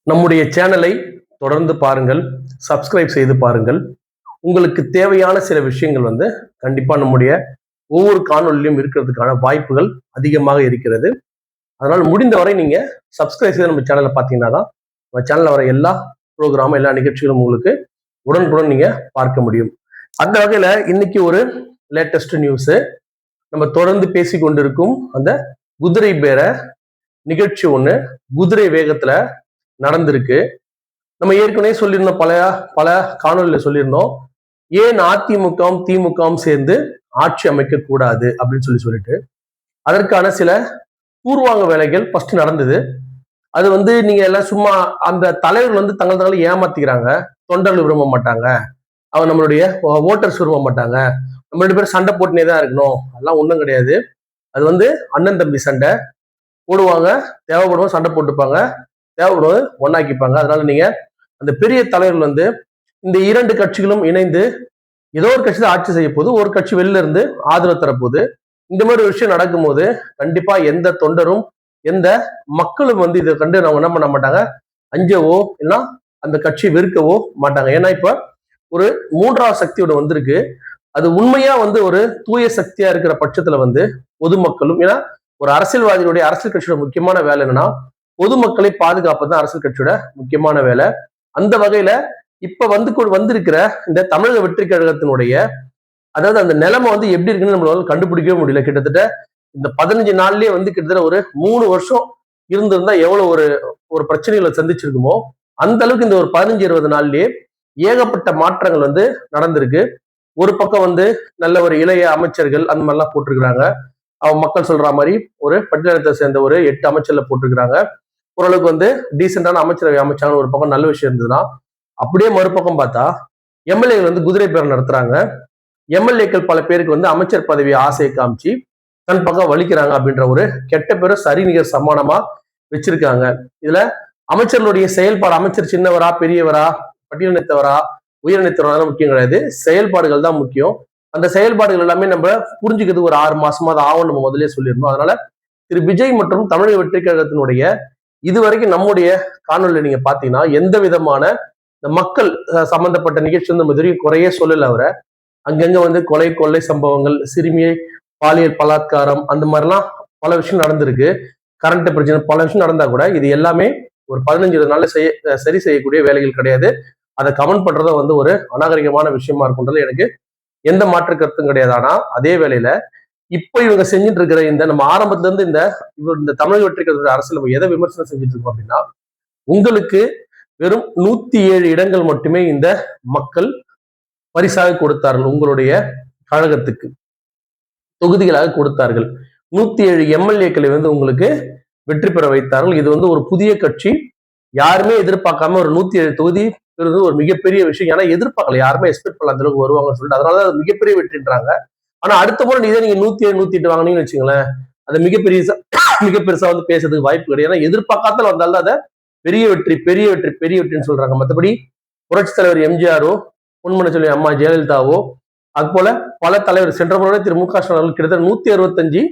நம்முடைய சேனலை தொடர்ந்து பாருங்கள், சப்ஸ்கிரைப் செய்து பாருங்கள். உங்களுக்கு தேவையான சில விஷயங்கள் கண்டிப்பா நம்முடைய ஒவ்வொரு காணொலியிலும் இருக்கிறதுக்கான வாய்ப்புகள் அதிகமாக இருக்கிறது. அதனால் முடிந்தவரை நீங்க சப்ஸ்கிரைப் செய்து நம்ம சேனலை பார்த்தீங்கன்னா தான் நம்ம சேனல்ல வர எல்லா ப்ரோக்ராமும் எல்லா நிகழ்ச்சிகளும் உங்களுக்கு உடனுக்குடன் நீங்க பார்க்க முடியும். அந்த வகையில இன்னைக்கு ஒரு லேட்டஸ்ட் நியூஸ், நம்ம தொடர்ந்து பேசி கொண்டிருக்கும் அந்த குதிரை பேர நிகழ்ச்சி ஒண்ணு குதிரை வேகத்துல நடந்திருக்கு. நம்ம ஏற்கனவே சொல்லியிருந்தோம், பல காணொலியில சொல்லியிருந்தோம், ஏன் அதிமுகவும் திமுகவும் சேர்ந்து ஆட்சி அமைக்க கூடாது அப்படின்னு சொல்லிட்டு அதற்கான சில பூர்வாங்க வேலைகள் ஃபர்ஸ்ட் நடந்தது. அது நீங்க எல்லாம் சும்மா அந்த தலைவர்கள் தங்களை ஏமாத்திக்கிறாங்க. தொண்டர்கள் விரும்ப மாட்டாங்க, அவங்க நம்மளுடைய ஓட்டர்ஸ் விரும்ப மாட்டாங்க, நம்ம 2 பேரும் சண்டை போட்டுனே தான் இருக்கணும், அதெல்லாம் ஒண்ணும் கிடையாது. அது அண்ணன் தம்பி சண்டை போடுவாங்க, தேவைப்படுவோம் சண்டை போட்டுப்பாங்க, தேவைப்படுவோம் ஒன்னாக்கிப்பாங்க. அதனால நீங்க அந்த பெரிய தலைவர்கள் இந்த 2 கட்சிகளும் இணைந்து ஏதோ ஒரு கட்சி தான் ஆட்சி செய்ய போது, ஒரு கட்சி வெளில இருந்து ஆதரவு தரப்போகுது. இந்த மாதிரி ஒரு விஷயம் நடக்கும்போது கண்டிப்பா எந்த தொண்டரும் எந்த மக்களும் இதை கண்டு அவங்க என்ன பண்ண மாட்டாங்க, அஞ்சவோ இல்லைன்னா அந்த கட்சி வெறுக்கவோ மாட்டாங்க. ஏன்னா இப்ப ஒரு 3வது சக்தியோட வந்திருக்கு. அது உண்மையா ஒரு தூய சக்தியா இருக்கிற பட்சத்துல பொதுமக்களும், ஏன்னா ஒரு அரசியல்வாதிகளுடைய அரசியல் கட்சியோட முக்கியமான வேலை என்னன்னா பொதுமக்களை பாதுகாப்பது தான் அரசியல் கட்சியோட முக்கியமான வேலை. அந்த வகையில இப்ப வந்திருக்கிற இந்த தமிழக வெற்றி கழகத்தினுடைய அதாவது அந்த நிலைமை எப்படி இருக்குன்னு நம்மளால கண்டுபிடிக்கவே முடியல. கிட்டத்தட்ட இந்த 15 நாள்லயே கிட்டத்தட்ட ஒரு 3 வருஷம் இருந்திருந்தா எவ்வளவு ஒரு பிரச்சனைகளை சந்திச்சிருக்குமோ அந்த அளவுக்கு இந்த ஒரு 15-20 நாள்லயே ஏகப்பட்ட மாற்றங்கள் நடந்திருக்கு. ஒரு பக்கம் நல்ல ஒரு இளைய அமைச்சர்கள் அந்த மாதிரிலாம் போட்டிருக்கிறாங்க. அவங்க மக்கள் சொல்ற மாதிரி ஒரு பட்டியலத்தை சேர்ந்த ஒரு 8 அமைச்சர்ல போட்டிருக்கிறாங்க. ஓரளவுக்கு டீசென்டான அமைச்சரவை அமைச்சாங்க. ஒரு பக்கம் நல்ல விஷயம் இருந்ததுன்னா, அப்படியே மறுபக்கம் பார்த்தா எம்எல்ஏக்கள் குதிரை பேரம் நடத்துறாங்க. எம்எல்ஏக்கள் பல பேருக்கு அமைச்சர் பதவி ஆசையை காமிச்சு தன் பக்கம் வலிக்கிறாங்க அப்படின்ற ஒரு கெட்ட பேரும் சரிநிகர் சமானமா வச்சிருக்காங்க. இதுல அமைச்சர்களுடைய செயல்பாடு, அமைச்சர் சின்னவரா பெரியவரா பட்டியலினத்தவரா உயர்நிலைத்தவரா முக்கியம் கிடையாது, செயல்பாடுகள் தான் முக்கியம். அந்த செயல்பாடுகள் எல்லாமே நம்ம புரிஞ்சுக்கிறது ஒரு 6 மாசமா தான் ஆகும், நம்ம முதலே சொல்லியிருந்தோம். அதனால திரு விஜய் மற்றும் தமிழக வெற்றி கழகத்தினுடைய இதுவரைக்கும் நம்முடைய காணொலியில நீங்க பாத்தீங்கன்னா எந்த விதமான இந்த மக்கள் சம்பந்தப்பட்ட நிகழ்ச்சி நம்ம இதுவரைக்கும் குறையே சொல்லல. அவரை அங்கங்க கொலை கொள்ளை சம்பவங்கள், சிறுமியை பாலியல் பலாத்காரம், அந்த மாதிரிலாம் பல விஷயம் நடந்திருக்கு. கரண்ட் பிரச்சனை, பல விஷயம் நடந்தா கூட இது எல்லாமே ஒரு 15-20 நாள்ல சரி செய்யக்கூடிய வேலைகள் கிடையாது. அதை கமெண்ட் பண்றத ஒரு அநாகரிகமான விஷயமா இருக்குன்றது எனக்கு எந்த மாற்று கருத்தும் கிடையாது. ஆனா அதே வேளையில இப்ப இவங்க செஞ்சுட்டு இருக்கிற இந்த நம்ம ஆரம்பத்துல இருந்து இந்த தமிழக வெற்றி கழகத்துடைய அரசியல் நம்ம எதை விமர்சனம் செஞ்சுட்டு இருக்கோம் அப்படின்னா, உங்களுக்கு வெறும் 107 இடங்கள் மட்டுமே இந்த மக்கள் பரிசாக கொடுத்தார்கள், உங்களுடைய கழகத்துக்கு தொகுதிகளாக கொடுத்தார்கள். 107 எம்எல்ஏக்களை உங்களுக்கு வெற்றி பெற வைத்தார்கள். இது ஒரு புதிய கட்சி, யாருமே எதிர்பார்க்காம ஒரு 107 தொகுதி ஒரு மிகப்பெரிய விஷயம். ஏன்னா எதிர்பார்க்கல, யாருமே எக்ஸ்பெக்ட் பண்ணல அந்த அளவுக்கு வருவாங்கன்னு சொல்லிட்டு. அதனாலதான் அது மிகப்பெரிய வெற்றின்றாங்க. ஆனா அடுத்த முறை நீங்க 107 108 வாங்கினீங்கன்னு வச்சுங்களேன், அது மிக பெருசா பேசுறதுக்கு வாய்ப்பு கிடையாது. ஏன்னா எதிர்பார்க்காத வந்தாலும் அதை பெரிய வெற்றி பெரிய வெற்றி பெரிய வெற்றின்னு சொல்றாங்க. மற்றபடி புரட்சி தலைவர் எம்ஜிஆரோ, பொன்மனச்செல்வி அம்மா ஜெயலலிதாவோ, அது போல பல தலைவர் சென்ற முறை திரு மு க ஸ்டாலின் அவர்கள் கிட்டத்தட்ட 165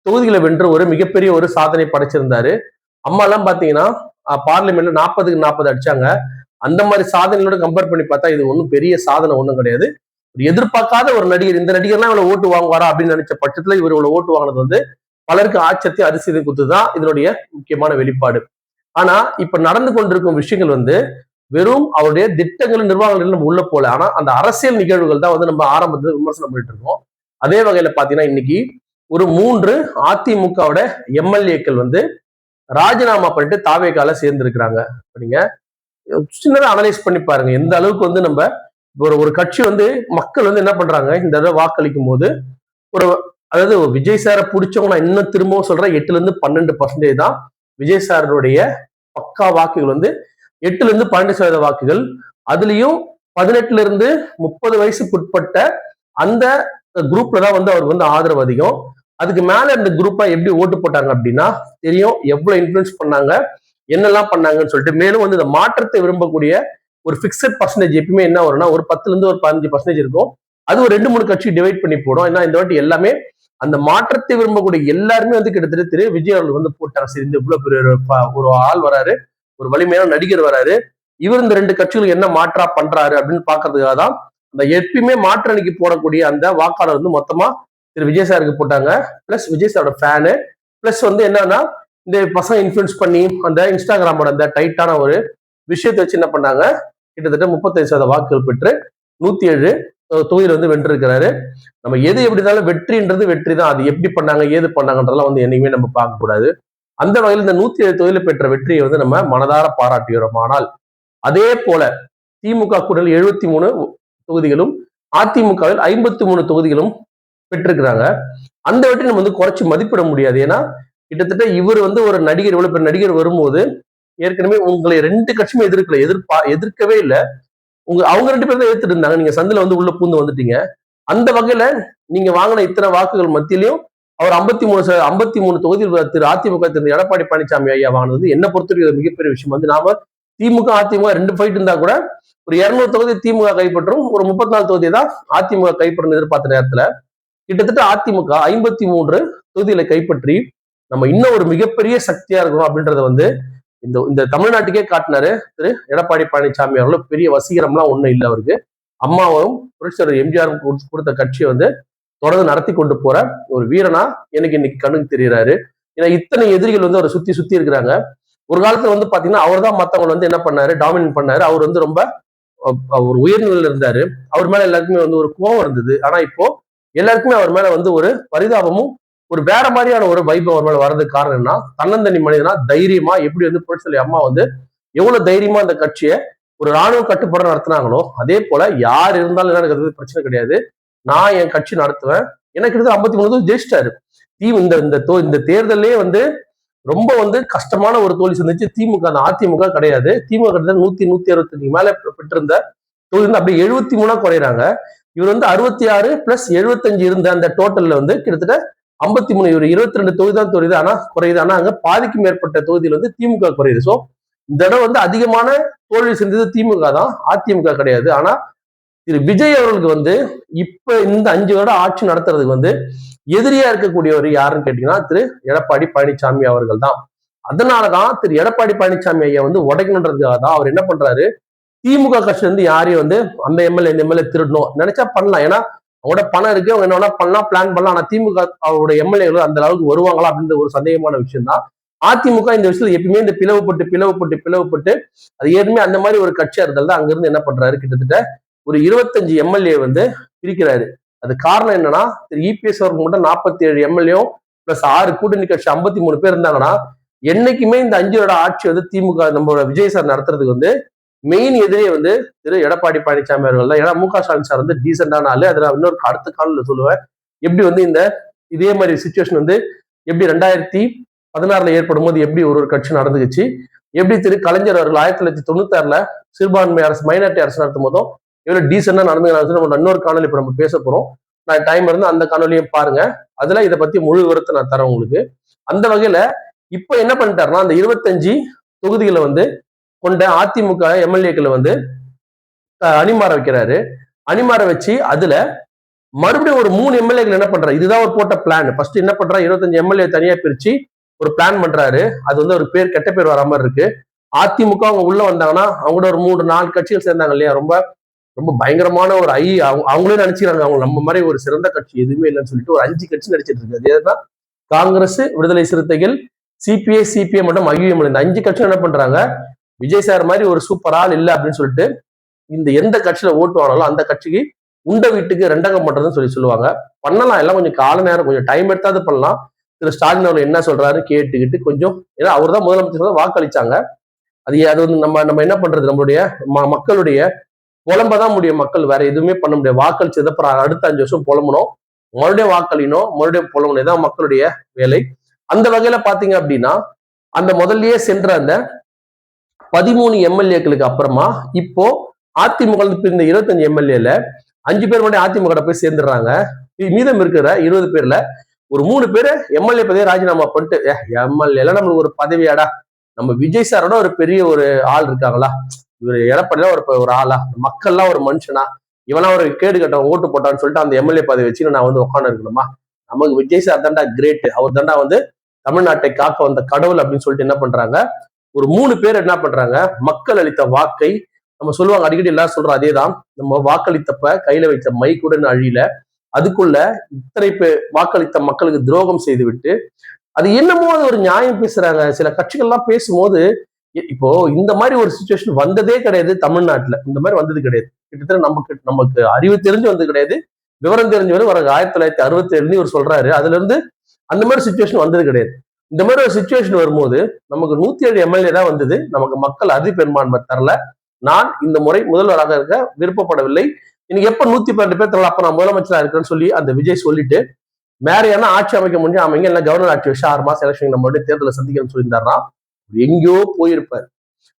தொகுதிகளை வென்று ஒரு மிகப்பெரிய ஒரு சாதனை படைச்சிருந்தாரு. அம்மா எல்லாம் பாத்தீங்கன்னா பார்லிமெண்ட்ல 40க்கு 40 அடிச்சாங்க. அந்த மாதிரி சாதனைகளோட கம்பேர் பண்ணி பார்த்தா இது ஒன்றும் பெரிய சாதனை ஒன்றும் கிடையாது. ஒரு எதிர்பார்க்காத ஒரு நடிகர், இந்த நடிகர்லாம் இவ்வளவு ஓட்டு வாங்குவாரா அப்படின்னு நினைச்ச பட்சத்துல இவர் இவ்வளவு ஓட்டு வாங்கினது பலருக்கு ஆச்சரியத்தை அதிசயத்தை கொடுத்துதான் இதனுடைய முக்கியமான வெளிப்பாடு. ஆனா இப்ப நடந்து கொண்டிருக்கும் விஷயங்கள் வெறும் அவருடைய திட்டங்கள் நிர்வாகங்கள் நம்ம உள்ள போல, ஆனா அந்த அரசியல் நிகழ்வுகள் தான் நம்ம ஆரம்பத்துல விமர்சனம் பண்ணிட்டு இருக்கோம். அதே வகையில பாத்தீங்கன்னா இன்னைக்கு ஒரு 3 அதிமுகவோட எம்எல்ஏக்கள் ராஜினாமா பண்ணிட்டு தாவேகால சேர்ந்து இருக்கிறாங்க. நீங்க சின்னதா அனலைஸ் பண்ணி பாருங்க எந்த அளவுக்கு நம்ம ஒரு கட்சி மக்கள் என்ன பண்றாங்க, இந்த தடவை வாக்களிக்கும் போது அதாவது விஜய் சாரை பிடிச்சவங்க, நான் இன்னும் திரும்பவும் சொல்றேன், 8-12% தான் விஜய் சாருடைய பக்கா வாக்குகள் 8-12% வாக்குகள். அதுலயும் 18-30 வயசுக்குட்பட்ட அந்த குரூப்ல தான் அவருக்கு ஆதரவு அதிகம். அதுக்கு மேல இந்த குரூப்பா எப்படி ஓட்டு போட்டாங்க அப்படின்னா தெரியும், எவ்வளவு இன்ஃபுளுன்ஸ் பண்ணாங்க, என்னெல்லாம் பண்ணாங்கன்னு சொல்லிட்டு. மேலும் இந்த மாற்றத்தை விரும்பக்கூடிய ஒரு பிக்சட் பர்சன்டேஜ் எப்பவுமே என்ன வரும்னா ஒரு 10-ஒரு 15% இருக்கும். அது ஒரு 2-3 கட்சி டிவைட் பண்ணி போடும். ஏன்னா இந்த வாட்டி எல்லாமே அந்த மாற்றத்தை விரும்பக்கூடிய எல்லாருமே கிட்டத்தட்ட திரு விஜய் அவர்கள் போட்டாங்க. சரி, இந்த இவ்வளவு பெரிய ஒரு ஆள் வராரு, ஒரு வலிமையான நடிகர் வராரு. இவர் இந்த 2 கட்சிகளுக்கு என்ன மாற்றா பண்றாரு அப்படின்னு பாக்குறதுக்காக தான் அந்த எப்பயுமே மாற்று அணிக்கு போடக்கூடிய அந்த வாக்காளர் வந்து மொத்தமா திரு விஜய் சாருக்கு போட்டாங்க. பிளஸ் விஜய் சாரோட ஃபேனு, பிளஸ் வந்து என்னன்னா இந்த பசங்க இன்ஃபுளுன்ஸ் பண்ணி அந்த இன்ஸ்டாகிராமோட அந்த டைட்டான ஒரு விஷயத்தை வச்சு என்ன பண்ணாங்க, கிட்டத்தட்ட 35% வாக்குகள் பெற்று 107 தொகுதியில் வந்து வென்றிருக்கிறாரு. நம்ம எது எப்படி இருந்தாலும் வெற்றின்றது வெற்றி தான். அது எப்படி பண்ணாங்க ஏது பண்ணாங்கன்றதெல்லாம் வந்து என்னைக்குமே நம்ம பார்க்க கூடாது. அந்த வகையில் இந்த 107 தொகுதியில் பெற்ற வெற்றியை வந்து நம்ம மனதார பாராட்டுகிறோம். ஆனால் அதே போல திமுக கூட்டணியில் 73 தொகுதிகளும் அதிமுகவில் 53 தொகுதிகளும் பெற்றிருக்கிறாங்க. அந்த வெற்றி நம்ம வந்து குறைச்சு மதிப்பிட முடியாது. ஏன்னா கிட்டத்தட்ட இவர் வந்து ஒரு நடிகர், இவ்வளவு பெரிய நடிகர் வரும்போது ஏற்கனவே உங்களை 2 கட்சியுமே எதிர்க்கவே இல்லை. அவங்க 2 பேரும் தான் ஏத்துட்டு இருந்தாங்க. நீங்க சந்தில வந்து உள்ள பூந்து வந்துட்டீங்க. அந்த வகையில நீங்க வாங்கின இத்தனை வாக்குகள் மத்தியிலையும் அவர் 53 தொகுதியில் திரு அதிமுக திரு எடப்பாடி பழனிசாமி ஐயா வாங்கினது என்ன பொறுத்தவரைக்கும் மிகப்பெரிய விஷயம். வந்து நாம திமுக அதிமுக 2 ஃபைட் இருந்தா கூட ஒரு 200 தொகுதி திமுக கைப்பற்றும், ஒரு 34 தொகுதியை தான் அதிமுக கைப்பற்றும் எதிர்பார்த்த நேரத்துல கிட்டத்தட்ட அதிமுக 53 தொகுதிகளை கைப்பற்றி நம்ம இன்னும் ஒரு மிகப்பெரிய சக்தியா இருக்கணும் அப்படின்றத வந்து இந்த தமிழ்நாட்டுக்கே காட்டினாரு திரு எடப்பாடி பழனிசாமி அவர்களும். பெரிய வசீகரம்லாம் ஒண்ணும் இல்லை அவருக்கு. அம்மாவும் புரட்சியாளர் எம்ஜிஆர் கொடுத்த கட்சியை வந்து தொடர்ந்து நடத்தி கொண்டு போற ஒரு வீரனா எனக்கு இன்னைக்கு கண்ணுக்கு தெரியுறாரு. ஏன்னா இத்தனை எதிரிகள் வந்து அவரை சுத்தி சுத்தி இருக்கிறாங்க. ஒரு காலத்துல வந்து பாத்தீங்கன்னா அவர் தான் மத்தவங்க வந்து என்ன பண்ணாரு, டாமினேட் பண்ணாரு. அவர் வந்து ரொம்ப ஒரு உயர்நிலையில இருந்தாரு. அவர் மேல எல்லாருக்குமே வந்து ஒரு கோபம் இருந்தது. ஆனா இப்போ எல்லாருக்குமே அவர் மேல வந்து ஒரு பரிதாபமும் ஒரு வேற மாதிரியான ஒரு வைபம் அவர் மேல வர்றதுக்கு காரணம் என்ன, தன்னந்தனி மனிதனா தைரியமா எப்படி வந்து புரட்சியாளர் அம்மா வந்து எவ்வளவு தைரியமா அந்த கட்சியை ஒரு ராணுவ கட்டுப்பாடு நடத்தினாங்களோ அதே போல யார் இருந்தாலும் என்ன பிரச்சனை கிடையாது, நான் என் கட்சி நடத்துவேன். எனக்கு கிட்ட 53 ஜெயிச்சிட்டாரு. இந்த தேர்தலே வந்து ரொம்ப வந்து கஷ்டமான ஒரு தோல்வி சந்திச்சு திமுக, அந்த அதிமுக கிடையாது. திமுக கிட்டத்தட்ட 165 மேல பெற்றிருந்த தொகுதி வந்து அப்படியே 73 குறையிறாங்க. இவர் வந்து 66 பிளஸ் 75 இருந்த அந்த டோட்டல்ல வந்து கிட்டத்தட்ட 53, இவர் 22 தொகுதி தான் குறையுது. ஆனா குறையுது. ஆனா அங்க பாதிக்கும் மேற்பட்ட தொகுதியில் வந்து திமுக குறையுது. சோ இந்த இடம் வந்து அதிகமான தோல்வி செஞ்சது திமுக தான், அதிமுக கிடையாது. ஆனா திரு விஜய் அவர்களுக்கு வந்து இப்ப இந்த 5 வருடம் ஆட்சி நடத்துறதுக்கு வந்து எதிரியா இருக்கக்கூடியவர் யாருன்னு கேட்டீங்கன்னா திரு எடப்பாடி பழனிசாமி அவர்கள் தான். அதனாலதான் திரு எடப்பாடி பழனிசாமி ஐயா வந்து உடைக்கணுன்றதுக்காக தான் அவர் என்ன பண்றாரு, திமுக கட்சி வந்து யாரையும் வந்து அந்த எம்எல்ஏ இந்த எம்எல்ஏ திருடணும் நினைச்சா பண்ணலாம். ஏன்னா அவங்களோட பணம் இருக்கு, அவங்க என்ன பண்ணலாம், பிளான் பண்ணலாம். ஆனா திமுக அவருடைய எம்எல்ஏகள் அந்த அளவுக்கு வருவாங்களா அப்படின்ற ஒரு சந்தேகமான விஷயம் தான். அதிமுக இந்த விஷயத்துல எப்பயுமே இந்த பிளவுபட்டு அது ஏற்கனவே அந்த மாதிரி ஒரு கட்சியா இருந்தால்தான் அங்கிருந்து என்ன பண்றாரு, கிட்டத்தட்ட ஒரு 25 எம்எல்ஏ வந்து பிரிக்கிறாரு. அது காரணம் என்னன்னா திரு இபிஎஸ் அவருக்கு மட்டும் 47 எம்எல்ஏ பிளஸ் 6 கூட்டணி கட்சி 53 பேர் இருந்தாங்கன்னா என்னைக்குமே இந்த 5 வருட ஆட்சி வந்து திமுக நம்மளோட விஜய் சார் நடத்துறதுக்கு வந்து மெயின் எதிரே வந்து திரு எடப்பாடி பழனிசாமி அவர்கள் தான். ஏன்னா முக ஸ்டாலின் சார் வந்து டீசென்டான ஆளு. அதுல இன்னொரு அடுத்த காலில் சொல்லுவேன் எப்படி வந்து இதே மாதிரி சுச்சுவேஷன் வந்து எப்படி 2016 ஏற்படும் போது எப்படி ஒரு கட்சி நடந்துச்சு, எப்படி திரு கலைஞர் அவர்கள் 1996 சிறுபான்மை அரசு மைனாரிட்டி அரசு நடத்தும் போதும் எவ்வளவு டீசெண்டா நடந்து நம்ம இன்னொரு காணொலி இப்ப நம்ம பேச போறோம். நான் டைம் இருந்து அந்த காணொலியும் பாருங்க. அதுல இதை பத்தி முழு விவரத்தை நான் தரேன் உங்களுக்கு. அந்த வகையில இப்ப என்ன பண்ணிட்டாருன்னா அந்த 25 தொகுதிகளை வந்து கொண்ட அதிமுக எம்எல்ஏக்களை வந்து அணிமாற வைக்கிறாரு. அணிமாற வச்சு அதுல மறுபடியும் ஒரு 3 எம்எல்ஏக்கள் என்ன பண்றாரு, இதுதான் ஒரு போட்ட பிளான். ஃபர்ஸ்ட் என்ன பண்றாரு, 25 எம்எல்ஏ தனியா பிரிச்சு ஒரு பிளான் பண்றாரு. அது வந்து ஒரு கெட்ட பேர் வர மாதிரி இருக்கு. அதிமுக அவங்க உள்ள வந்தாங்கன்னா அவங்களோட ஒரு 3-4 கட்சிகள் சேர்ந்தாங்க இல்லையா, ரொம்ப ரொம்ப பயங்கரமான ஒரு அவங்களே நினைச்சுக்கிறாங்க அவங்க நம்ம மாதிரி ஒரு சிறந்த கட்சி எதுவுமே இல்லைன்னு சொல்லிட்டு ஒரு 5 கட்சி நடிச்சிட்டு இருக்கு. அதுதான் காங்கிரஸ், விடுதலை சிறுத்தைகள், சிபிஐ, சிபிஎம் மற்றும் ஐயுஎம். இந்த 5 கட்சியும் என்ன பண்றாங்க, விஜய் சார் மாதிரி ஒரு சூப்பர் ஆள் இல்லை அப்படின்னு சொல்லிட்டு இந்த எந்த கட்சியில ஓட்டு வாங்கினாலும் அந்த கட்சிக்கு உண்ட வீட்டுக்கு ரெண்டகம் பண்றதுன்னு சொல்லுவாங்க. பண்ணலாம், எல்லாம் கொஞ்சம் கால நேரம் கொஞ்சம் டைம் எடுத்தாது பண்ணலாம். திரு ஸ்டாலின் அவர்கள் என்ன சொல்றாரு கேட்டுக்கிட்டு கொஞ்சம், ஏன்னா அவர் தான் முதலமைச்சர் வாக்களிச்சாங்க. அது வந்து நம்ம என்ன பண்றது, நம்மளுடைய மக்களுடைய புலம்பதான் முடியும். மக்கள் வேற எதுவுமே பண்ண முடியாது. வாக்களிச்சது அப்புறம் அடுத்த 5 வருஷம் புலம்பணும், மறுபடியும் வாக்களினோம், மறுபடியும் புலம்பணும். இதான் மக்களுடைய வேலை. அந்த வகையில பாத்தீங்க அப்படின்னா அந்த முதல்லயே சென்ற அந்த 13 எம்எல்ஏக்களுக்கு அப்புறமா இப்போ அதிமுக இந்த 25 எம்எல்ஏல 5 பேர் மட்டும் அதிமுக போய் சேர்ந்துடுறாங்க. மீதம் இருக்கிற 20 பேர்ல ஒரு 3 பேரு எம்எல்ஏ பதவியை ராஜினாமா பண்ணிட்டு, எம்எல்ஏ நம்மளுக்கு ஒரு பதவியாடா, நம்ம விஜய் சாரோட ஒரு பெரிய ஒரு ஆள் இருக்காங்களா, இவர் எடப்பாடிலாம் ஒரு ஆளா, மக்கள்லாம் ஒரு மனுஷனா, இவனா ஒரு கேடு கட்ட ஓட்டு போட்டான்னு சொல்லிட்டு அந்த எம்எல்ஏ பதவி வச்சு நான் வந்து உட்காந்து இருக்கணுமா, நமக்கு விஜய் சார் தாண்டா கிரேட், அவர் தாண்டா வந்து தமிழ்நாட்டை காக்க வந்த கடவுள் அப்படின்னு சொல்லிட்டு என்ன பண்றாங்க, ஒரு 3 பேர் என்ன பண்றாங்க, மக்கள் அளித்த வாக்கை, நம்ம சொல்லுவாங்க அடிக்கடி எல்லாரும் சொல்ற அதேதான், நம்ம வாக்களித்தப்ப கையில வைத்த மை கூட அழியல, அதுக்குள்ள இத்தனை பேர் வாக்களித்த மக்களுக்கு துரோகம் செய்து விட்டு அது என்னமோ அது ஒரு நியாயம் பேசுறாங்க. சில கட்சிகள்லாம் பேசும்போது இப்போ இந்த மாதிரி ஒரு சுச்சுவேஷன் வந்ததே கிடையாது தமிழ்நாட்டுல. இந்த மாதிரி வந்தது கிடையாது. கிட்டத்தட்ட நமக்கு நமக்கு அறிவு தெரிஞ்சு வந்தது கிடையாது. விவரம் தெரிஞ்சவரு வர 1967 இவர் சொல்றாரு. அதுல இருந்து அந்த மாதிரி சுச்சுவேஷன் வந்தது கிடையாது. இந்த மாதிரி ஒரு சுச்சுவேஷன் வரும்போது நமக்கு 107 எம்எல்ஏ தான் வந்தது. நமக்கு மக்கள் அறுதி பெரும்பான்மை தரல. நான் இந்த முறை முதல்வராக இருக்க விருப்பப்படவில்லை. இன்னைக்கு எப்ப 112 பேர் தரல, அப்ப நான் முதலமைச்சராக இருக்கிறேன்னு சொல்லி அந்த விஜய் சொல்லிட்டு வேற என்ன ஆட்சி அமைக்க முடியும், அமைங்க இல்ல கவர்னர் ஆட்சி வச்சு 6 மாசம் எலெக்ஷன் நம்ம தேர்தலை சந்திக்கணும்னு சொல்லியிருந்தாருன்னா எங்கேயோ போயிருப்பாரு.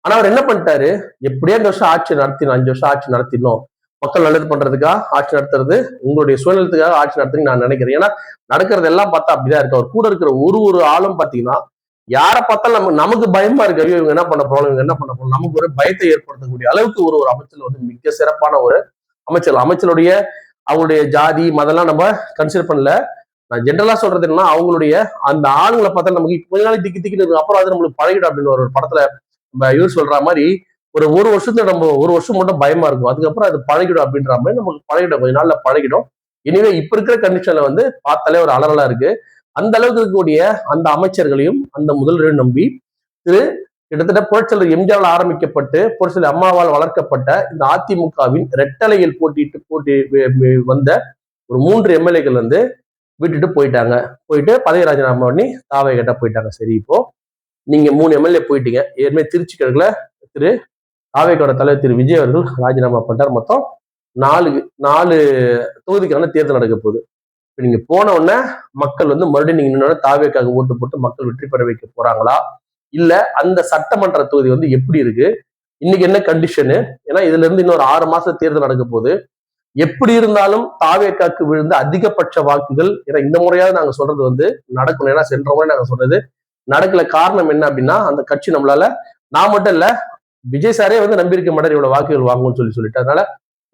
ஆனா அவர் என்ன பண்ணிட்டாரு, எப்படியா இந்த வருஷம் ஆட்சி நடத்தினோம், 5 வருஷம் ஆட்சி நடத்தினோம், மக்கள் நல்லது பண்றதுக்காக ஆட்சி நடத்துறது, உங்களுடைய சுயநலத்துக்காக ஆட்சி நடத்துறீங்க நான் நினைக்கிறேன். ஏன்னா நடக்கிறது எல்லாம் பார்த்தா அப்படிதான் இருக்கு. அவர் கூட இருக்கிற ஒரு ஆளும் பாத்தீங்கன்னா யாரை பார்த்தாலும் நமக்கு பயமா இருக்கு. ஐயோ இவங்க என்ன பண்ண போறோம், இவங்க என்ன பண்ண போறோம், நமக்கு ஒரு பயத்தை ஏற்படுத்தக்கூடிய அளவுக்கு ஒரு அமைச்சர் வந்து மிக சிறப்பான ஒரு அமைச்சருடைய அவங்களுடைய ஜாதி மதம்லாம் நம்ம கன்சிடர் பண்ணல. நான் ஜென்ரலா சொல்றது என்னன்னா அவங்களுடைய அந்த ஆளுங்களை பார்த்தா நமக்கு கொஞ்ச நாளைக்கு திக்கிட்டு அப்புறம் அது நம்மளுக்கு பழகிடும் அப்படின்னு ஒரு படத்துல நம்ம இவர் சொல்ற மாதிரி ஒரு வருஷத்துல நம்ம ஒரு வருஷம் மட்டும் பயமா இருக்கும், அதுக்கப்புறம் அது பழகிடும் அப்படின்ற மாதிரி நமக்கு பழகிடும், கொஞ்ச நாள்ல பழகிடும். இனிமே இப்ப இருக்கிற கண்டிஷன்ல வந்து பார்த்தாலே ஒரு அலறலா இருக்கு. அந்த அளவுக்கு இருக்கக்கூடிய அந்த அமைச்சர்களையும் அந்த முதல்வரையும் நம்பி கிட்டத்தட்ட புரட்சியாளர் எம்ஜிஆர் ஆரம்பிக்கப்பட்டு புரட்சியாளர் அம்மாவால் வளர்க்கப்பட்ட இந்த அதிமுகவின் ரெட்டலையில் போட்டி வந்த ஒரு 3 எம்எல்ஏக்கள் வந்து விட்டுட்டு போயிட்டு பதவி ராஜினாமா பண்ணி தாவை கிட்ட போயிட்டாங்க. சரி, இப்போ நீங்க 3 எம்எல்ஏ போயிட்டீங்க. ஏற்கனவே திருச்சி கிழக்குல தாவேக்கோட தலைவர் திரு விஜய் அவர்கள் ராஜினாமா பண்ணிட்டார். மொத்தம் 4 தொகுதிக்கான தேர்தல் நடக்க போகுது. இப்ப நீங்க போன உடனே மக்கள் வந்து மறுபடியும் நீங்க இன்னொரு தாவேக்காக ஓட்டு போட்டு மக்கள் வெற்றி பெற வைக்க போறாங்களா, இல்ல அந்த சட்டமன்ற தொகுதி வந்து எப்படி இருக்கு, இன்னைக்கு என்ன கண்டிஷனு, ஏன்னா இதுல இருந்து இன்னொரு 6 மாசம் தேர்தல் நடக்க போகுது. எப்படி இருந்தாலும் தாவேக்காக்கு விழுந்த அதிகபட்ச வாக்குகள், ஏன்னா இந்த முறையாவது நாங்க சொல்றது வந்து நடக்கணும். ஏன்னா சென்ற முறை நாங்க சொல்றது நடக்கல. காரணம் என்ன அப்படின்னா அந்த கட்சி நம்மளால, நான் மட்டும் இல்ல விஜய் சாரே வந்து நம்பியிருக்க மாட்டார் இவ்வளவு வாக்குகள் வாங்கும்னு சொல்லிட்டு. அதனால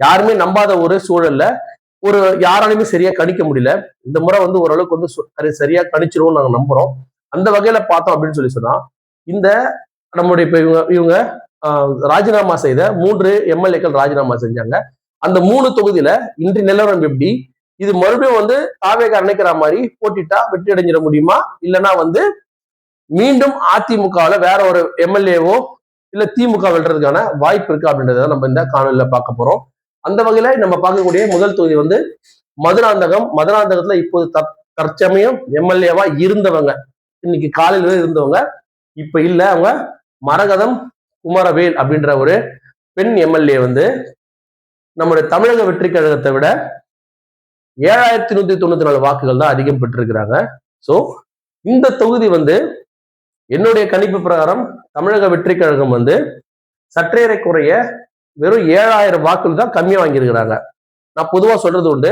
யாருமே நம்பாத ஒரு சூழல்ல யாராலையுமே சரியா கணிக்க முடியல. இந்த முறை வந்து ஓரளவுக்கு வந்து சரியா கணிச்சிருவோம் நாங்க நம்புறோம். அந்த வகையில பார்த்தோம் அப்படின்னு சொன்னா இந்த நம்முடைய இப்ப இவங்க ராஜினாமா செய்த 3 எம்எல்ஏக்கள் ராஜினாமா செஞ்சாங்க. அந்த 3 தொகுதியில இன்று நிலவரம் எப்படி, இது மறுபடியும் வந்து தாவேக நினைக்கிற மாதிரி போட்டிட்டா வெற்றி அடைஞ்சிட முடியுமா, இல்லைன்னா வந்து மீண்டும் அதிமுகவுல வேற ஒரு எம்எல்ஏவோ இல்ல திமுக வெல்றதுக்கான வாய்ப்பு இருக்கு அப்படின்றத நம்ம இந்த காணொலியில பார்க்க போறோம். அந்த வகையில நம்ம பார்க்கக்கூடிய முதல் தொகுதி வந்து மதுராந்தகத்துல இப்போது தற்சமயம் எம்எல்ஏவா இருந்தவங்க, இன்னைக்கு காலையில இருந்தவங்க இப்ப இல்ல, அவங்க மரகதம் குமரவேல் அப்படின்ற ஒரு பெண் எம்எல்ஏ வந்து நம்முடைய தமிழக வெற்றி கழகத்தை விட 7194 வாக்குகள் தான் அதிகம் பெற்றிருக்கிறாங்க. சோ இந்த தொகுதி வந்து என்னுடைய கணிப்பு பிரகாரம் தமிழக வெற்றி கழகம் வந்து சற்றேரை குறைய வெறும் 7000 வாக்குகள் தான் கம்மியா வாங்கியிருக்கிறாங்க. நான் பொதுவா சொல்றது உண்டு,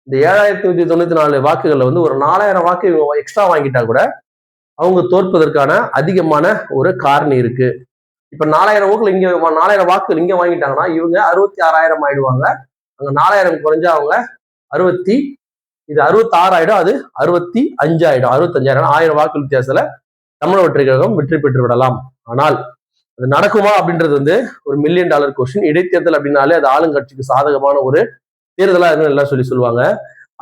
இந்த 7194 வாக்குகள்ல வந்து ஒரு 4000 வாக்கு எக்ஸ்ட்ரா வாங்கிட்டா கூட அவங்க தோற்பதற்கான அதிகமான ஒரு காரணி இருக்கு. இப்ப 4000 வாக்குகள் இங்க வாங்கிட்டாங்கன்னா இவங்க 66,000 ஆயிடுவாங்க. அங்க 4000 குறைஞ்சா அவங்க 66 ஆயிடும், அது 65 ஆயிடும், 65,000 1000 வாக்கு வித்தியாசத்துல தமிழக வெற்றி கழகம் வெற்றி பெற்று விடலாம். ஆனால் அது நடக்குமா அப்படின்றது வந்து ஒரு $1 மில்லியன் கொஸ்டின். இடைத்தேர்தல் அப்படின்னாலே அது ஆளுங்கட்சிக்கு சாதகமான ஒரு தேர்தலா எல்லாம் சொல்லுவாங்க.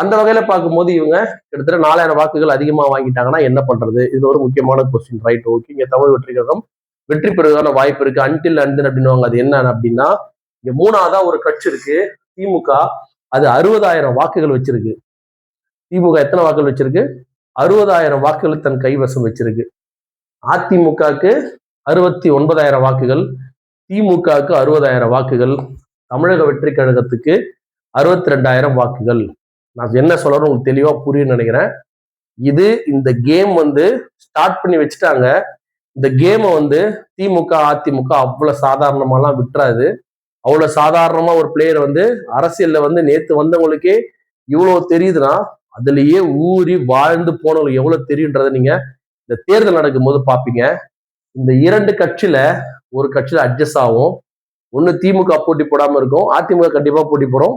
அந்த வகையில பார்க்கும்போது இவங்க கிட்டத்தட்ட 4000 வாக்குகள் அதிகமா வாங்கிட்டாங்கன்னா என்ன பண்றது, இது ஒரு முக்கியமான கொஸ்டின். ரைட், ஓகே, இங்க தமிழ் வெற்றி கழகம் வெற்றி பெறுவதற்கான வாய்ப்பு இருக்கு. அன்டில் அப்படின்னு அது என்ன அப்படின்னா, இங்க 3ஆவதா ஒரு கட்சி இருக்கு திமுக, அது 60,000 வாக்குகள் வச்சிருக்கு. திமுக எத்தனை வாக்குகள் வச்சிருக்கு, 60,000 வாக்குகள் தன் கைவசம் வச்சிருக்கு. அதிமுகவுக்கு 69,000 வாக்குகள், திமுகவுக்கு 60,000 வாக்குகள், தமிழக வெற்றி கழகத்துக்கு 62,000 வாக்குகள். நான் என்ன சொல்றேன்னு உங்களுக்கு தெளிவா புரியும்னு நினைக்கிறேன். இது இந்த கேம் வந்து ஸ்டார்ட் பண்ணி வச்சுட்டாங்க. இந்த கேமை வந்து திமுக அதிமுக அவ்வளவு சாதாரணமாலாம் விட்டுறாது. அவ்வளவு சாதாரணமா ஒரு பிளேயர் வந்து அரசியல்ல வந்து நேத்து வந்தவங்களுக்கே இவ்வளவு தெரியுதுன்னா அதுலயே ஊறி வாழ்ந்து போனவங்களுக்கு எவ்வளவு தெரியுன்றத நீங்க இந்த தேர்தல் நடக்கும் போது பாப்பீங்க. இந்த 2 கட்சியில ஒரு கட்சியில அட்ஜஸ்ட் ஆகும். ஒண்ணு திமுக போட்டி போடாம இருக்கும், அதிமுக கண்டிப்பா போட்டி போடும்.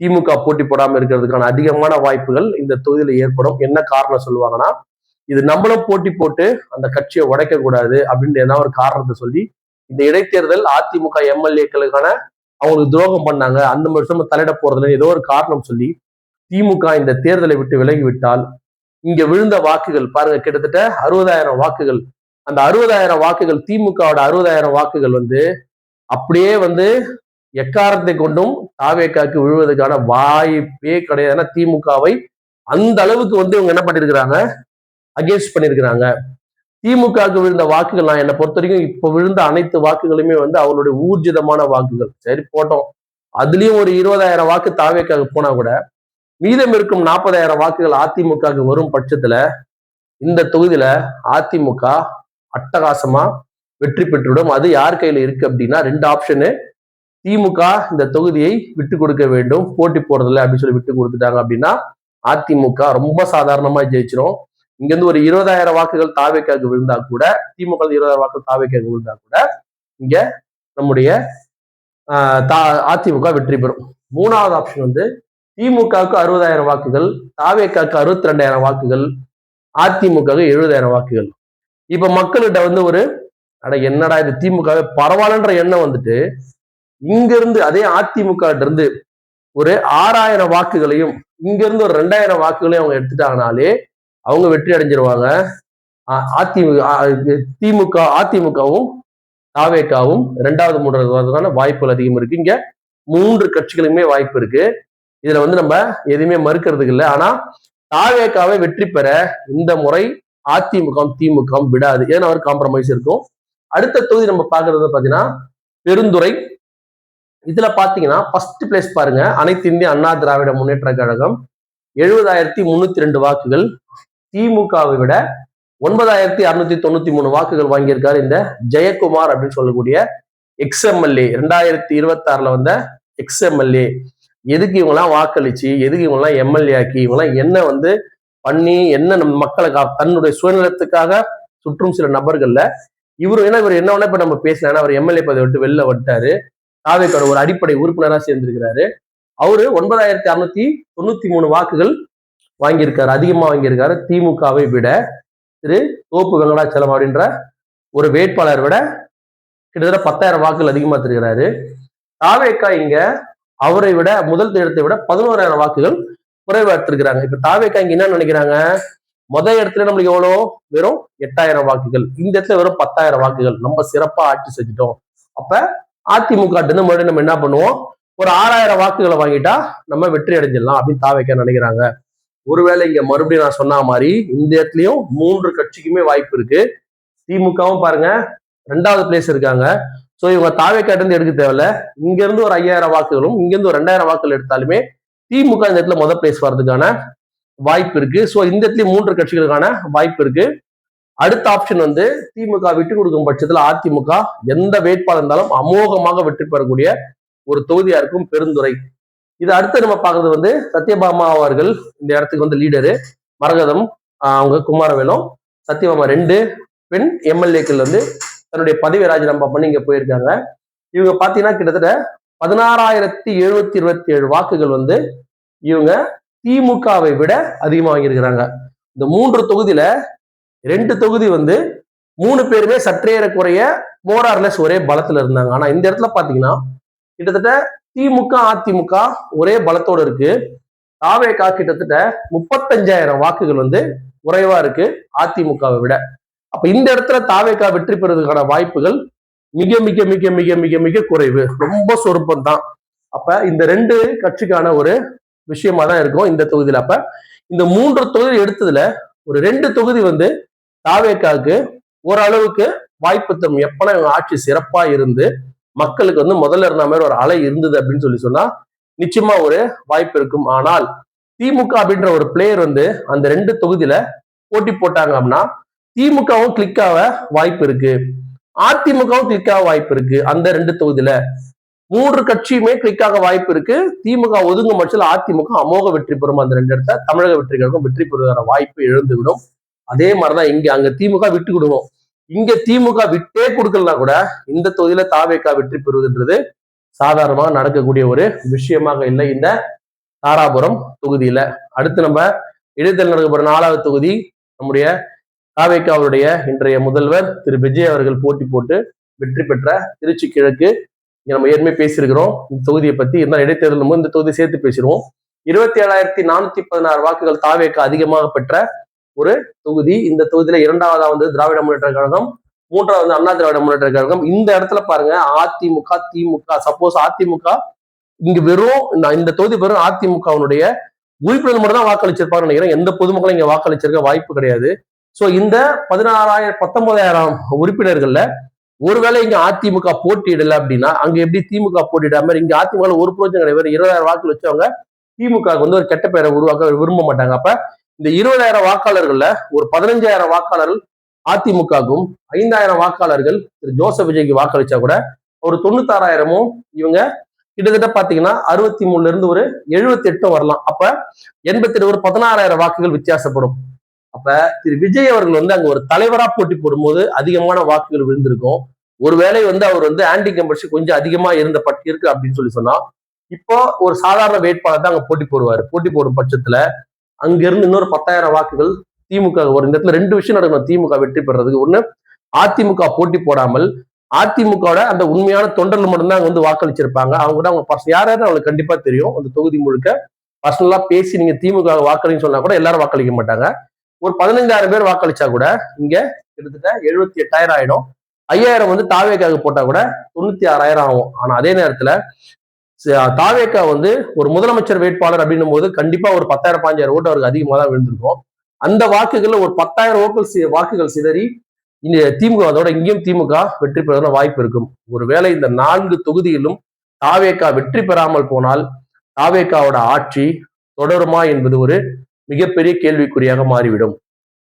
திமுக போட்டி போடாம இருக்கிறதுக்கான அதிகமான வாய்ப்புகள் இந்த தொகுதியில ஏற்படும். என்ன காரணம் சொல்லுவாங்கன்னா, இது நம்மளும் போட்டி போட்டு அந்த கட்சியை உடைக்க கூடாது அப்படின்ற என்ன ஒரு காரணத்தை சொல்லி இந்த இடைத்தேர்தல் அதிமுக எம்எல்ஏக்களுக்கான அவங்களுக்கு துரோகம் பண்ணாங்க, அந்த வருஷம் தலையிட போறதுல ஏதோ ஒரு காரணம் சொல்லி திமுக இந்த தேர்தலை விட்டு விலகிவிட்டால் இங்க விழுந்த வாக்குகள் பாருங்க, கிட்டத்தட்ட 60,000 வாக்குகள். அந்த 60,000 வாக்குகள், திமுகவோட 60,000 வாக்குகள் அப்படியே எக்காரத்தை கொண்டும் தாவேக்காக்கு விழுவதற்கான வாய்ப்பே கிடையாது. ஏன்னா திமுகவை அந்த அளவுக்கு இவங்க என்ன பண்ணிருக்கிறாங்க, அகேன்ஸ்ட் பண்ணிருக்கிறாங்க. திமுகவுக்கு விழுந்த வாக்குகள், நான் என்னை பொறுத்த வரைக்கும் இப்ப விழுந்த அனைத்து வாக்குகளுமே அவங்களுடைய ஊர்ஜிதமான வாக்குகள். சரி போட்டோம், அதுலயும் ஒரு 20,000 வாக்கு தாவேக்காக போனா கூட மீதம் இருக்கும் 40,000 வாக்குகள் அதிமுகவுக்கு வரும் பட்சத்துல இந்த தொகுதியில அதிமுக அட்டகாசமா வெற்றி பெற்றுவிடும். அது யார் கையில இருக்கு அப்படின்னா, 2 ஆப்ஷனு. திமுக இந்த தொகுதியை விட்டு கொடுக்க வேண்டும், போட்டி போறதில்லை அப்படின்னு சொல்லி விட்டு கொடுத்துட்டாங்க அப்படின்னா அதிமுக ரொம்ப சாதாரணமா ஜெயிச்சிடும். இங்க இருந்து ஒரு 20,000 வாக்குகள் தாவேக்காக விழுந்தா கூட, திமுக 20,000 வாக்குகள் தாவேக்காக விழுந்தா கூட இங்க நம்முடைய அதிமுக வெற்றி பெறும். 3வது ஆப்ஷன் திமுகவுக்கு 60,000 வாக்குகள், தாவேக்காக்கு 62,000 வாக்குகள், அதிமுக 70,000 வாக்குகள். இப்ப மக்கள்கிட்ட ஒரு என்னடா இது திமுகவே பரவாயில்லன்ற எண்ணம் இங்க இருந்து அதே அதிமுக இருந்து ஒரு 6,000 வாக்குகளையும் இங்க இருந்து ஒரு 2,000 வாக்குகளையும் அவங்க எடுத்துட்டாங்கனாலே அவங்க வெற்றி அடைஞ்சிருவாங்க. அதிமுகவும் தாவேக்காவும் 2வது 3வது வாய்ப்புகள் அதிகம் இருக்கு. இங்க 3 கட்சிகளுமே வாய்ப்பு இருக்கு. இதுல நம்ம எதுவுமே மறுக்கிறதுக்கு இல்லை. ஆனா தாவேக்காவை வெற்றி பெற இந்த முறை அதிமுக திமுக விடாது, ஏன்னா ஒரு காம்ப்ரமைஸ் இருக்கும். அடுத்த தொகுதி நம்ம பாக்குறது பாத்தீங்கன்னா பெருந்துறை. இதுல பாத்தீங்கன்னா ஃபர்ஸ்ட் பிளேஸ் பாருங்க, அனைத்து இந்திய அண்ணா திராவிட முன்னேற்ற கழகம் 70,302 வாக்குகள், திமுகவை விட 9,693 வாக்குகள் வாங்கியிருக்காரு இந்த ஜெயக்குமார் அப்படின்னு சொல்லக்கூடிய எக்ஸ்எம்எல்ஏ. 2026 வந்த எக்ஸ்எம்எல்ஏ. எதுக்கு இவங்கெல்லாம் வாக்களிச்சு, எதுக்கு இவங்கெல்லாம் எம்எல்ஏ ஆக்கி, இவங்கெல்லாம் என்ன பண்ணி, என்ன நம்ம மக்களுக்காக தன்னுடைய சுயநலத்துக்காக சுற்றும் சில நபர்கள்ல இவர் என்ன இப்ப நம்ம பேசலாம், அவர் எம்எல்ஏ பதவி விட்டு வெளில வந்துட்டாரு, தாவேக்கான ஒரு அடிப்படை உறுப்பினராக சேர்ந்திருக்கிறாரு. அவரு 9,693 வாக்குகள் வாங்கியிருக்காரு, அதிகமா வாங்கியிருக்காரு. திமுகவை விட திரு தோப்பு வெங்கடாச்சலம் அப்படின்ற ஒரு வேட்பாளர் விட கிட்டத்தட்ட 10,000 வாக்குகள் அதிகமா தருகிறாரு. தாவேக்கா இங்க அவரை விட முதல் இடத்தை விட 11,000 வாக்குகள் குறைவா எடுத்திருக்கிறாங்க. இப்ப தாவேக்கா இங்க என்ன நினைக்கிறாங்க, முதல் இடத்துல நம்மளுக்கு எவ்வளோ, வெறும் 8,000 வாக்குகள், இந்த இடத்துல வெறும் 10,000 வாக்குகள், நம்ம சிறப்பா ஆட்சி செஞ்சுட்டோம். அப்ப அதிமுக மறுபடியும் நம்ம என்ன பண்ணுவோம், ஒரு 6,000 வாக்குகளை வாங்கிட்டா நம்ம வெற்றி அடைஞ்சிடலாம் அப்படின்னு தாவேக்கா நினைக்கிறாங்க. ஒருவேளை இங்க மறுபடியும் நான் சொன்ன மாதிரி இந்த இடத்துலயும் 3 கட்சிக்குமே வாய்ப்பு இருக்கு. திமுகவும் பாருங்க 2வது பிளேஸ் இருக்காங்க. சோ இவங்க தாவேக்காட்டு இருந்து எடுக்க தேவையில்ல, இங்க இருந்து ஒரு 5,000 வாக்குகளும் இங்க இருந்து ஒரு 2,000 வாக்குகள் எடுத்தாலுமே திமுக இந்த இடத்துல முதல் பிளேஸ் வர்றதுக்கான வாய்ப்பு இருக்கு. சோ இந்த இடத்துல 3 கட்சிகளுக்கான வாய்ப்பு இருக்கு. அடுத்த ஆப்ஷன் திமுக விட்டு கொடுக்கும் பட்சத்துல அதிமுக எந்த வேட்பாளர் இருந்தாலும் அமோகமாக வெற்றி பெறக்கூடிய ஒரு தொகுதியா இருக்கும் பெருந்துறை. இது அடுத்து நம்ம பாக்குறது சத்யபாமா அவர்கள் இந்த இடத்துக்கு லீடரு, மரகதம் அவங்க குமாரவேலும், சத்யபாமா 2 பெண் எம்எல்ஏக்கள் தன்னுடைய பதவி ராஜினாமா பண்ணி இங்க போயிருக்காங்க. இவங்க பாத்தீங்கன்னா கிட்டத்தட்ட 16,727 வாக்குகள் இவங்க திமுகவை விட அதிகமா வாங்கியிருக்கிறாங்க. இந்த 3 தொகுதியில 2 தொகுதி 3 பேருமே சற்றேற குறைய மோரார்லெஸ் ஒரே பலத்துல இருந்தாங்க. ஆனா இந்த இடத்துல பாத்தீங்கன்னா கிட்டத்தட்ட திமுக அதிமுக ஒரே பலத்தோடு இருக்கு. தாவேகா கிட்டத்தட்ட 35,000 வாக்குகள் குறைவா இருக்கு அதிமுகவை விட. அப்ப இந்த இடத்துல தாவேகா வெற்றி பெறுவதற்கான வாய்ப்புகள் மிக மிக மிக மிக மிக மிக குறைவு, ரொம்ப சொற்பம் தான். அப்ப இந்த 2 கட்சிக்கான ஒரு விஷயமா தான் இருக்கும் இந்த தொகுதியில. அப்ப இந்த 3 தொகுதி எடுத்ததுல ஒரு 2 தொகுதி தாவேக்காவுக்கு ஓரளவுக்கு வாய்ப்பு தரும். எப்பனா இவங்க ஆட்சி சிறப்பா இருந்து மக்களுக்கு முதல்ல இருந்த மாதிரி ஒரு அலை இருந்தது அப்படின்னு சொன்னா நிச்சயமா ஒரு வாய்ப்பு இருக்கும். ஆனால் திமுக அப்படின்ற ஒரு பிளேயர் அந்த 2 தொகுதியில போட்டி போட்டாங்க அப்படின்னா திமுகவும் கிளிக் ஆக வாய்ப்பு இருக்கு, அதிமுகவும் கிளிக் ஆக வாய்ப்பு இருக்கு. அந்த 2 தொகுதியில 3 கட்சியுமே கிளிக் ஆக வாய்ப்பு இருக்கு. திமுக ஒதுங்கும் பட்சத்தில் அதிமுக அமோக வெற்றி பெறும். அந்த 2 இடத்த தமிழக வெற்றி கழகம் வெற்றி பெறுவதற்கான வாய்ப்பு இழந்துவிடும். அதே மாதிரிதான் இங்க அங்க திமுக விட்டு கொடுக்கும், இங்க திமுக விட்டே கொடுக்கலனா கூட இந்த தொகுதியில தாவேகா வெற்றி பெறுவதுன்றது சாதாரணமாக நடக்கக்கூடிய ஒரு விஷயமாக இல்லை இந்த தாராபுரம் தொகுதியில. அடுத்து நம்ம இடைத்தேர்தல் நடக்க போற 4வது தொகுதி நம்முடைய தாவேக்காவுடைய இன்றைய முதல்வர் திரு விஜய் அவர்கள் போட்டி போட்டு வெற்றி பெற்ற திருச்சி கிழக்கு நம்ம ஏற்கனவே பேசியிருக்கிறோம் இந்த தொகுதியை பத்தி. இருந்தாலும் இடைத்தேர்தல் இந்த தொகுதி சேர்த்து பேசிடுவோம். 27,416 வாக்குகள் தாவேக்கா அதிகமாக பெற்ற ஒரு தொகுதி. இந்த தொகுதியில இரண்டாவதா வந்து திராவிட முன்னேற்ற கழகம், மூன்றாவது அண்ணா திராவிட முன்னேற்ற கழகம். இந்த இடத்துல பாருங்க அதிமுக, திமுக. சப்போஸ் அதிமுக இங்க வெறும் இந்த தொகுதி வெறும் அதிமுகவுடைய உறுப்பினர் மட்டும் தான் வாக்களிச்சிருப்பாங்க நினைக்கிறேன். எந்த பொதுமக்களும் இங்க வாக்களிச்சிருக்க வாய்ப்பு கிடையாது. சோ இந்த 19,000 உறுப்பினர்கள்ல ஒருவேளை இங்க அதிமுக போட்டியிடல அப்படின்னா அங்க எப்படி திமுக போட்டியிடாம இங்க அதிமுக ஒரு புரோஜனம் கிடையாது. 20,000 வாக்குகள் வச்சவங்க திமுக வந்து ஒரு கெட்ட பெயரை உருவாக்க விரும்ப மாட்டாங்க. அப்ப இந்த 20,000 வாக்காளர்கள்ல ஒரு 15,000 வாக்காளர்கள் அதிமுகவும் 5,000 வாக்காளர்கள் திரு ஜோசப் விஜய்க்கு வாக்களிச்சா கூட ஒரு 96,000மும் இவங்க கிட்டத்தட்ட பாத்தீங்கன்னா 63 இருந்து ஒரு 78 வரலாம். அப்ப 87 ஒரு 16,000 வாக்குகள் வித்தியாசப்படும். அப்ப திரு விஜய் அவர்கள் வந்து அங்க ஒரு தலைவரா போட்டி போடும்போது அதிகமான வாக்குகள் விழுந்திருக்கும். ஒருவேளை வந்து அவர் வந்து ஆன்டி கம்பர்ஷன் கொஞ்சம் அதிகமா இருக்கு அப்படின்னு சொன்னா இப்போ ஒரு சாதாரண வேட்பாளர் தான் அங்க போட்டி போடுவாரு. போட்டி போடும் பட்சத்துல அங்கிருந்து இன்னொரு 10,000 வாக்குகள் திமுக ஒரு இந்த இடத்துல 2 விஷயம் நடக்கணும் திமுக வெற்றி பெறதுக்கு. ஒண்ணு, அதிமுக போட்டி போடாமல் அதிமுகவோட அந்த உண்மையான தொண்டர்கள் மட்டும்தான் வந்து வாக்களிச்சிருப்பாங்க. அவங்க கூட அவங்க யாராவது அவங்களுக்கு கண்டிப்பா தெரியும். அந்த தொகுதி முழுக்க பர்சனலா பேசி நீங்க திமுக வாக்களின்னு சொன்னா கூட எல்லாரும் வாக்களிக்க மாட்டாங்க. ஒரு 15,000 பேர் வாக்களிச்சா கூட இங்க கிட்டத்தட்ட 78,000 ஆயிடும். 5,000 வந்து தாவேக்காக போட்டா கூட 96,000 ஆகும். ஆனா அதே நேரத்துல தாவேக்கா வந்து ஒரு முதலமைச்சர் வேட்பாளர் அப்படின்னும் போது கண்டிப்பா ஒரு 10,000 15,000 ஓட்டு அவருக்கு அதிகமா தான் விழுந்திருக்கும். அந்த வாக்குகள்ல ஒரு 10,000 வாக்குகள் சிதறி இந்த திமுக அதோட இங்கேயும் திமுக வெற்றி பெற வாய்ப்பு இருக்கும். ஒருவேளை இந்த 4 தொகுதியிலும் தாவேக்கா வெற்றி பெறாமல் போனால் தாவேக்காவோட ஆட்சி தொடருமா என்பது ஒரு மிகப்பெரிய கேள்விக்குறியாக மாறிவிடும்.